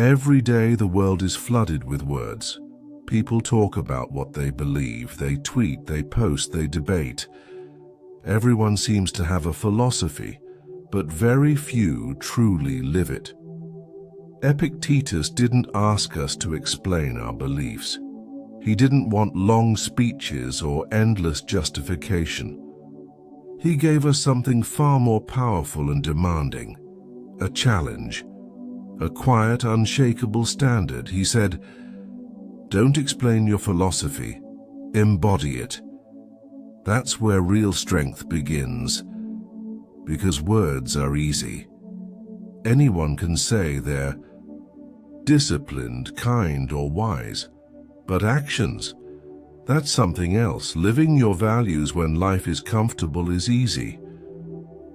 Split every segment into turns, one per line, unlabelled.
Every day the world is flooded with words. People talk about what they believe, they tweet, they post, they debate. Everyone seems to have a philosophy, but very few truly live it. Epictetus didn't ask us to explain our beliefs. He didn't want long speeches or endless justification. He gave us something far more powerful and demanding, a challenge, a quiet, unshakable standard. He said, "Don't explain your philosophy, embody it." That's where real strength begins, because words are easy. Anyone can say they're disciplined, kind, or wise, but actions, that's something else. Living your values when life is comfortable is easy,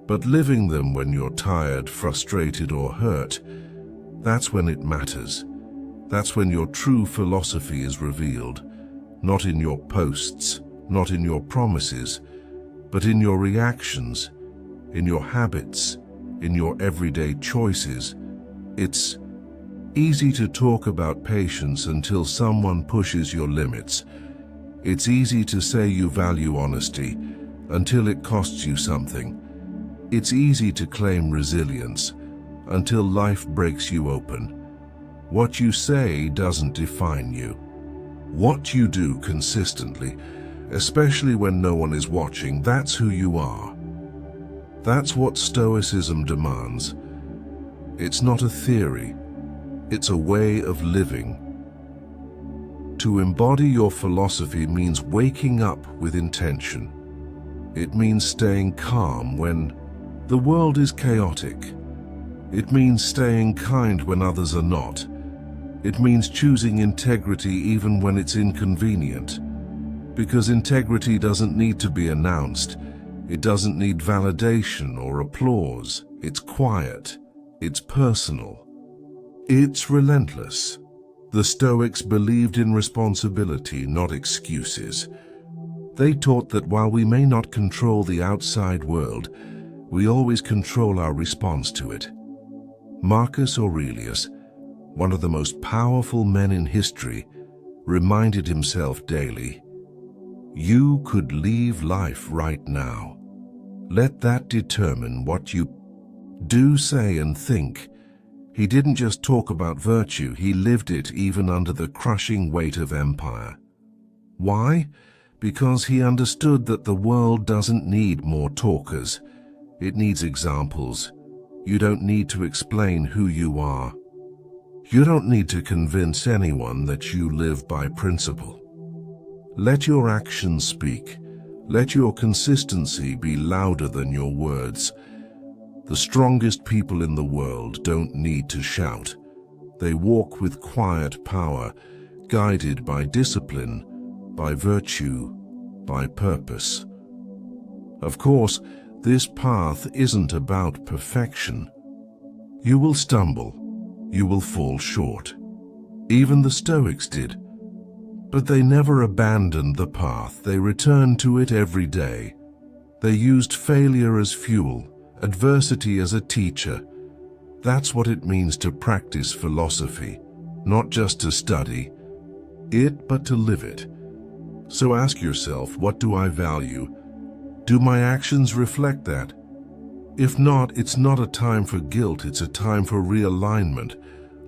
but living them when you're tired, frustrated, or hurt, that's when it matters. That's when your true philosophy is revealed, not in your posts, not in your promises, but in your reactions, in your habits, in your everyday choices. It's easy to talk about patience until someone pushes your limits. It's easy to say you value honesty until it costs you something. It's easy to claim resilience until life breaks you open. What you say doesn't define you. What you do consistently, especially when no one is watching, that's who you are. That's what Stoicism demands. It's not a theory, it's a way of living. To embody your philosophy means waking up with intention. It means staying calm when the world is chaotic. It means staying kind when others are not. It means choosing integrity even when it's inconvenient. Because integrity doesn't need to be announced. It doesn't need validation or applause. It's quiet. It's personal. It's relentless. The Stoics believed in responsibility, not excuses. They taught that while we may not control the outside world, we always control our response to it. Marcus Aurelius, one of the most powerful men in history, reminded himself daily, "You could leave life right now. Let that determine what you do, say, and think." He didn't just talk about virtue, he lived it even under the crushing weight of empire. Why? Because he understood that the world doesn't need more talkers. It needs examples. You don't need to explain who you are. You don't need to convince anyone that you live by principle. Let your actions speak. Let your consistency be louder than your words. The strongest people in the world don't need to shout. They walk with quiet power, guided by discipline, by virtue, by purpose. Of course, this path isn't about perfection. You will stumble. You will fall short. Even the Stoics did. But they never abandoned the path. They returned to it every day. They used failure as fuel, adversity as a teacher. That's what it means to practice philosophy, not just to study it, but to live it. So ask yourself, what do I value? Do my actions reflect that? If not, it's not a time for guilt, it's a time for realignment.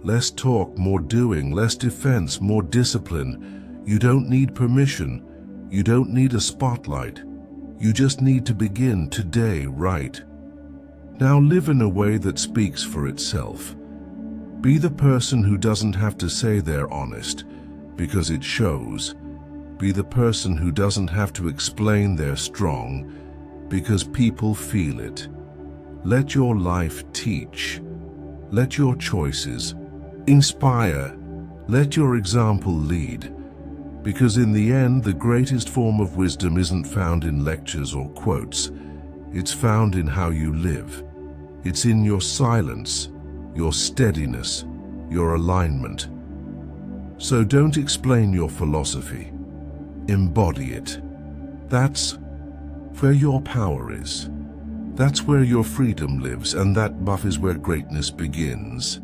Less talk, more doing, less defense, more discipline. You don't need permission. You don't need a spotlight. You just need to begin today, right? Now live in a way that speaks for itself. Be the person who doesn't have to say they're honest, because it shows. Be the person who doesn't have to explain they're strong, because people feel it. Let your life teach. Let your choices inspire. Let your example lead. Because in the end, the greatest form of wisdom isn't found in lectures or quotes. It's found in how you live. It's in your silence, your steadiness, your alignment. So don't explain your philosophy. Embody it. That's where your power is. That's where your freedom lives, and that buff is where greatness begins.